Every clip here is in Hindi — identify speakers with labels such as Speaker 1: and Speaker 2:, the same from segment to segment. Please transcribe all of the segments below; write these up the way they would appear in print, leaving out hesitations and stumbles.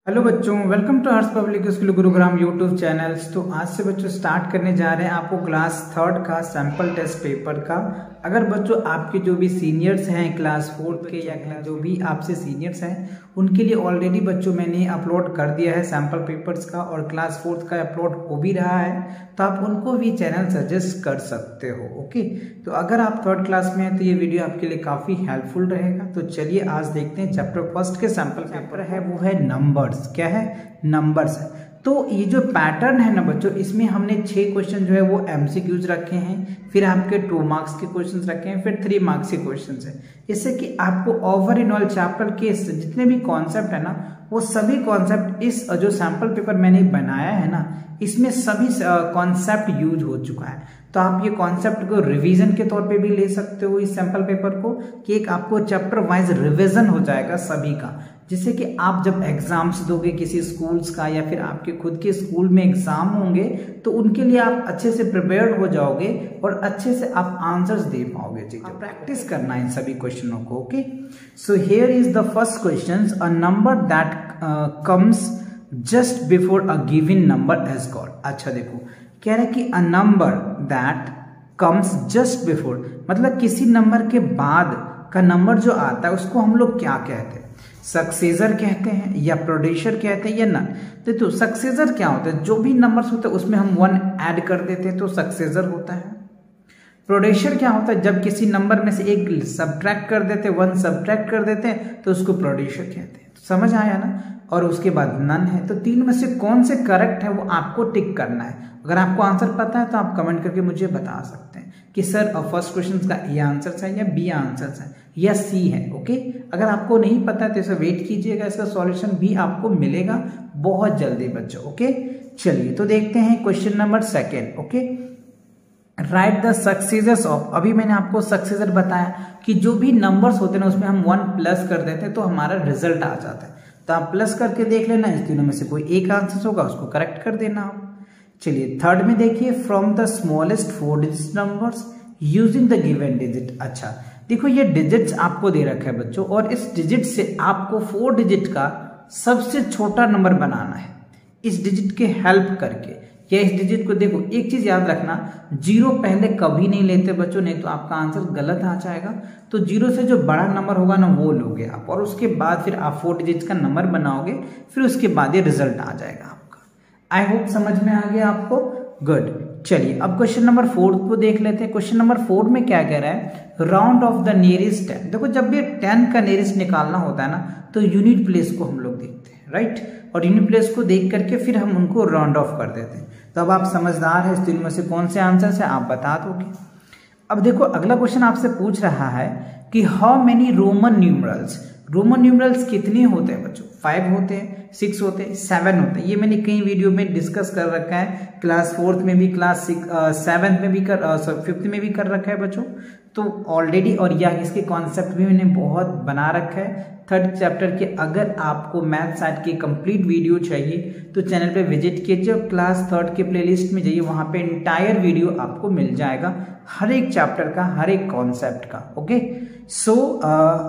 Speaker 1: हेलो बच्चों, welcome to Harsh Public School Gurugram YouTube channels. तो आज से बच्चों स्टार्ट करने जा रहे हैं आपको क्लास थर्ड का सैंपल टेस्ट पेपर का। अगर बच्चों आपके जो भी सीनियर्स हैं क्लास फोर्थ के या जो भी आपसे सीनियर्स हैं उनके लिए ऑलरेडी बच्चों मैंने अपलोड कर दिया है सैंपल पेपर्स का, और क्लास फोर्थ का अपलोड हो भी रहा है, तो आप उनको भी चैनल सजेस्ट कर सकते हो। ओके, तो अगर आप थर्ड क्लास में हैं तो ये वीडियो आपके लिए काफ़ी हेल्पफुल रहेगा। तो चलिए आज देखते हैं चैप्टर फर्स्ट के सैंपल पेपर है, वो है नंबर्स। क्या है? नंबर्स है। तो ये जो पैटर्न है ना बच्चों, इसमें हमने 6 क्वेश्चन जो है वो एमसीक्यूज रखे हैं, फिर आपके 2 मार्क्स के क्वेश्चंस रखे हैं, फिर 3 मार्क्स के क्वेश्चंस हैं। इससे कि आपको ओवरऑल चैप्टर के जितने भी कॉन्सेप्ट है ना, वो सभी कॉन्सेप्ट इस जो सैंपल पेपर मैंने बनाया है ना, इसमें सभी कॉन्सेप्ट यूज हो चुका है। तो आप ये कॉन्सेप्ट को रिवीजन के तौर पे भी ले सकते हो इस सैंपल पेपर को, कि एक आपको चैप्टर वाइज रिवीजन हो जाएगा सभी का, जिससे कि आप जब एग्जाम्स दोगे किसी स्कूल्स का या फिर आपके खुद के स्कूल में एग्जाम होंगे तो उनके लिए आप अच्छे से प्रिपेयर्ड हो जाओगे और अच्छे से आप आंसर्स दे पाओगे। चीजें प्रैक्टिस करना है इन सभी क्वेश्चनों को। Okay, so here is the first question, a number that comes just before a given number as God. अच्छा देखो, कह रहे कि a number that comes just before, मतलब किसी नंबर के बाद का नंबर जो आता है उसको हम लोग क्या कहते हैं? सक्सेसर कहते हैं या प्रोड्यूसर कहते हैं या नन। तो सक्सेसर क्या होता है? जो भी नंबर्स होते हैं उसमें हम 1 ऐड कर देते हैं तो सक्सेसर होता है। प्रोड्यूसर क्या होता है? जब किसी नंबर में से एक सब्ट्रैक्ट कर देते हैं, 1 सब्ट्रैक्ट कर देते हैं तो उसको प्रोड्यूसर कहते हैं। तो समझ आया ना? और उसके बाद नन है। तो 3 में से कौन से करेक्ट है वो आपको टिक करना है। अगर आपको आंसर पता है तो आप कमेंट करके मुझे बता सकते हैं कि सर फर्स्ट क्वेश्चन का ए आंसर है या बी आंसर है या सी है। ओके, अगर आपको नहीं पता है तो इसे वेट कीजिएगा, इसका सॉल्यूशन भी आपको मिलेगा बहुत जल्दी बच्चों। ओके, चलिए तो देखते हैं question number 2। Okay, right the successors of. अभी मैंने आपको सक्सेसर बताया कि जो भी नंबर्स होते हैं ना उसमें हम 1 प्लस कर देते हैं तो हमारा रिजल्ट आ जाता है। तो आप प्लस करके देख लेना, इस तीनों में से कोई एक आंसर होगा उसको करेक्ट कर देना आप। चलिए थर्ड में देखिए, from the smallest 4 digit numbers using the given digit. अच्छा देखो, ये डिजिट्स आपको दे रखा है बच्चों, और इस डिजिट से आपको 4 डिजिट का सबसे छोटा नंबर बनाना है इस डिजिट के हेल्प करके। या इस डिजिट को देखो, एक चीज याद रखना, 0 पहले कभी नहीं लेते बच्चों, नहीं तो आपका आंसर गलत आ जाएगा। तो 0 से जो बड़ा नंबर होगा ना वो लोगे आप, और उसके बाद फिर आप 4 डिजिट का नंबर बनाओगे, फिर उसके बाद ये रिजल्ट आ जाएगा आपका। आई होप समझ में आ गया आपको। गुड, चलिए अब क्वेश्चन नंबर 4 को देख लेते हैं। क्वेश्चन नंबर 4 में क्या कह रहा है? Round of the nearest 10। देखो, जब भी 10 का नियरेस्ट निकालना होता है ना तो यूनिट प्लेस को हम लोग देखते हैं, राइट, और यूनिट प्लेस को देख करके फिर हम उनको राउंड ऑफ कर देते हैं। तो अब आप समझदार हैं, इस तीनों में से कौन से आंसर है आप बता दोगे। अब देखो, अगला क्वेश्चन आपसे पूछ रहा है कि how many Roman numerals. Roman numerals कितने होते हैं बच्चों? 5 होते हैं, 6 होते हैं, 7 होते हैं। ये मैंने कई वीडियो में डिस्कस कर रखा है, क्लास 4th में भी, क्लास 7th में भी 5th में भी कर रखा है बच्चों। तो ऑलरेडी, और या इसके कॉन्सेप्ट भी मैंने बहुत बना रखा है 3rd चैप्टर के। अगर आपको मैथ साइड की कंप्लीट वीडियो चाहिए तो चैनल पे विजिट कीजिए, क्लास 3rd के प्लेलिस्ट में जाइए, वहां पे इंटायर वीडियो आपको मिल जाएगा हर एक चैप्टर का, हर एक कॉन्सेप्ट का। ओके, सो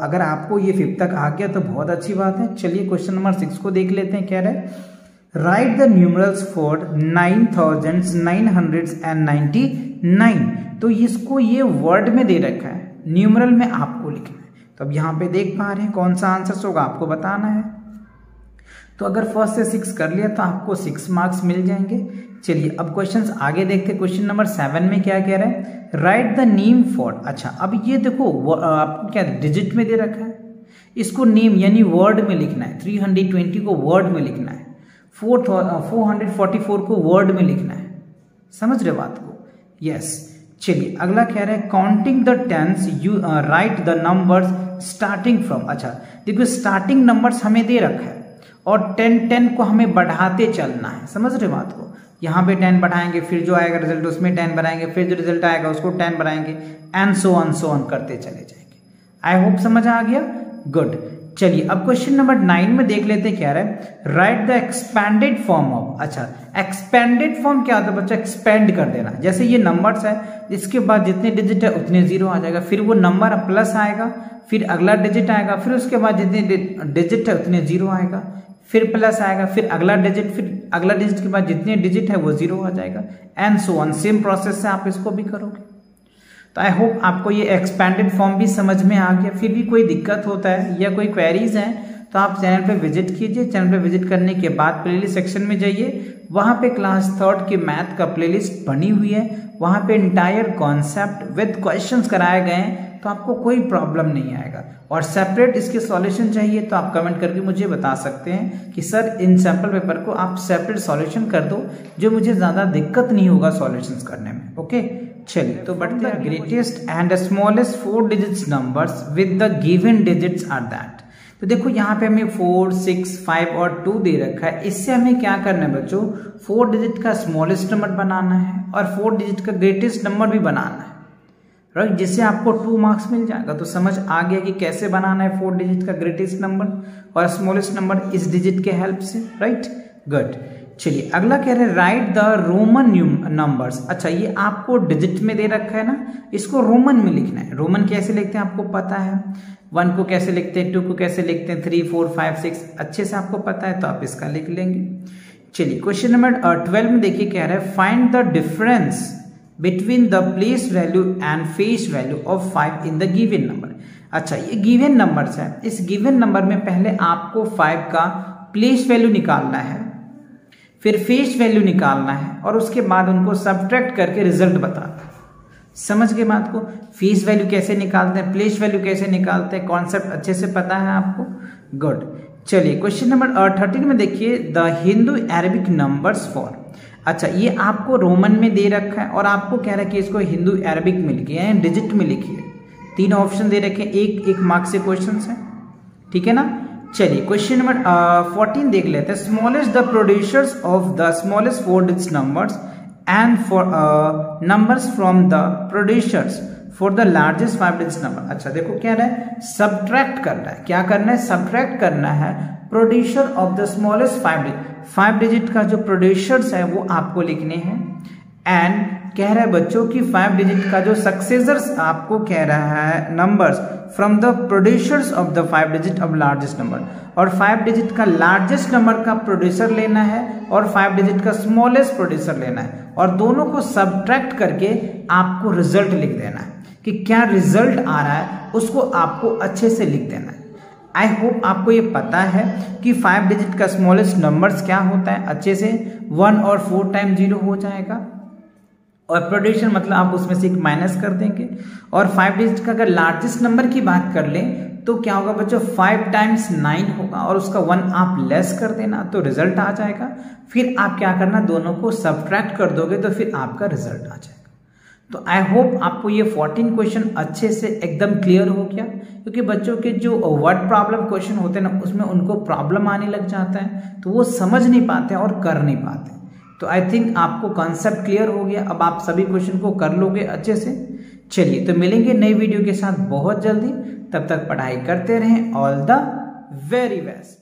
Speaker 1: अगर आपको ये 5th तक आ गया तो बहुत अच्छी बात है। चलिए क्वेश्चन नंबर 6 को देख लेते हैं। कह रहे हैं राइट द न्यूमरल्स फॉर 9999। तो इसको ये वर्ड में दे रखा है, न्यूमरल में आपको लिखना है। तो अब यहाँ पे देख पा रहे हैं कौन सा आंसर होगा आपको बताना है। तो अगर 1 से 6 कर लिया तो आपको 6 मार्क्स मिल जाएंगे। चलिए अब क्वेश्चंस आगे देखते हैं। क्वेश्चन नंबर 7 में क्या कह रहा है? Right the name for. अच्छा अब ये देखो, आपको क्या डिजिट में दे रखा है, इसको नेम यानी वर्ड में लिखना है। 320 को वर्ड में लिखना है, 444 को वर्ड में लिखना है। समझ रहे बात को? यस। चलिए अगला कह रहा है counting the tens you write the numbers starting from. अच्छा देखो, स्टार्टिंग नंबर्स हमें दे रखा है और 10 को हमें बढ़ाते चलना है। समझ रहे बात को? यहाँ पे 10 बढ़ाएंगे, फिर जो आएगा रिजल्ट उसमें 10 बढ़ाएंगे, फिर जो रिजल्ट आएगा उसको 10 बढ़ाएंगे, एंड सो ऑन करते चले जाएंगे। आई होप समझ आ गया। गुड, चलिए अब क्वेश्चन नंबर 9 में देख लेते हैं। क्या है? Right the expanded form of. अच्छा एक्सपेंडेड फॉर्म क्या होता है बच्चा? एक्सपेंड कर देना। जैसे ये नंबर्स है, इसके बाद जितने डिजिट है उतने 0 आ जाएगा, फिर वो नंबर प्लस आएगा, फिर अगला डिजिट आएगा, फिर उसके बाद जितने डिजिट है उतने 0 आएगा, फिर प्लस आएगा, फिर अगला डिजिट, फिर अगला डिजिट के बाद जितने डिजिट है वो 0 हो जाएगा, and so on. Same process से आप इसको भी करोगे। तो आई होप आपको ये एक्सपेंडेड फॉर्म भी समझ में आ गया। फिर भी कोई दिक्कत होता है या कोई क्वेरीज हैं तो आप चैनल पे विजिट कीजिए। चैनल पे विजिट करने के बाद प्लेलिस्ट सेक्शन में जाइए, वहाँ पे क्लास 3rd की मैथ का प्लेलिस्ट बनी हुई है, वहाँ पे इंटायर कॉन्सेप्ट विद क्वेश्चंस कराए गए हैं, तो आपको कोई प्रॉब्लम नहीं आएगा। और सेपरेट इसके सॉल्यूशन चाहिए तो आप कमेंट करके मुझे बता सकते हैं कि सर इन सैम्पल पेपर को आप सेपरेट सॉल्यूशन कर दो, जो मुझे ज़्यादा दिक्कत नहीं होगा सॉल्यूशंस करने में। ओके, चलिए तो बढ़ते हैं। Greatest and smallest 4 digits numbers with the given digits are that. तो देखो यहाँ पे हमें 4, 6, 5 और 2 दे रखा है। इससे हमें क्या करना है बच्चों, 4 डिजिट का स्मॉलेस्ट नंबर बनाना है और 4 डिजिट का ग्रेटेस्ट नंबर भी बनाना है, राइट, जिससे आपको 2 मार्क्स मिल जाएगा। तो समझ आ गया कि कैसे बनाना है 4 डिजिट का ग्रेटेस्ट नंबर और स्मॉलेस्ट नंबर इस डिजिट के हेल्प से, राइट, गुड। चलिए अगला कह रहे हैं राइट द रोमन नंबर्स। अच्छा, ये आपको डिजिट में दे रखा है ना, इसको रोमन में लिखना है। रोमन कैसे लिखते हैं आपको पता है, 1 को कैसे लिखते हैं, 2 को कैसे लिखते हैं, 3, 4, 5, 6 अच्छे से आपको पता है, तो आप इसका लिख लेंगे। चलिए क्वेश्चन नंबर 12 में देखिए कह रहा है find the difference between the place value and face value of 5 in the given number. अच्छा, ये गिवन नंबर्स है, इस गिवन नंबर में पहले आपको 5 का प्लेस वैल्यू निकालना है, फिर फेस वैल्यू निकालना है और उसके बाद उनको सब्ट्रैक्ट करके रिजल्ट बताना है। समझ गए बात को, फेस वैल्यू कैसे निकालते हैं, प्लेस वैल्यू कैसे निकालते हैं, कॉन्सेप्ट अच्छे से पता है आपको, गुड। चलिए क्वेश्चन नंबर 13 में देखिए the Hindu Arabic numbers for. अच्छा, ये आपको रोमन में दे रखा है और आपको कह रहा है कि इसको हिंदू अरेबिक में लिखिए, डिजिट में लिखिए। 3 ऑप्शन दे रखे हैं, एक मार्क्स से क्वेश्चन है, ठीक है ना। चलिए क्वेश्चन नंबर 14 देख लेते हैं। Smallest the producers of the smallest 4 digit numbers and for numbers from the producers for the largest 5 digit number. अच्छा देखो क्या रहा है, सब्ट्रैक्ट करना है। क्या करना है, सब्ट्रैक्ट करना है producer of the smallest 5 digit का जो प्रोड्यूसर्स है वो आपको लिखने हैं, एंड कह रहा है बच्चों की 5 डिजिट का जो सक्सेसर्स आपको कह रहा है numbers from the producers of the 5 digit of largest number, और 5 डिजिट का लार्जेस्ट नंबर का प्रोड्यूसर लेना है और 5 डिजिट का स्मॉलेस्ट प्रोड्यूसर लेना है, और दोनों को सब्ट्रैक्ट करके आपको रिजल्ट लिख देना है कि क्या रिजल्ट आ रहा है, उसको आपको अच्छे से लिख देना है। आई होप आपको ये पता है कि 5 डिजिट का स्मॉलेस्ट नंबर्स क्या होता है अच्छे से। 1 और 4 टाइम 0 हो जाएगा, और प्रोड्यूसर मतलब आप उसमें से एक माइनस कर देंगे। और 5 डिजिट का अगर लार्जेस्ट नंबर की बात कर लें तो क्या होगा बच्चों, 5 टाइम्स 9 होगा और उसका 1 आप लेस कर देना तो रिजल्ट आ जाएगा। फिर आप क्या करना, दोनों को सब्ट्रैक्ट कर दोगे तो फिर आपका रिजल्ट आ जाएगा। तो आई होप आपको ये 14 क्वेश्चन अच्छे से एकदम क्लियर हो गया, क्योंकि बच्चों के जो वर्ड प्रॉब्लम क्वेश्चन होते हैं ना, उसमें उनको प्रॉब्लम आने लग जाता है तो वो समझ नहीं पाते और कर नहीं पाते। तो आई थिंक आपको कॉन्सेप्ट क्लियर हो गया, अब आप सभी क्वेश्चन को कर लोगे अच्छे से। चलिए तो मिलेंगे नई वीडियो के साथ बहुत जल्दी, तब तक पढ़ाई करते रहें। All the very best.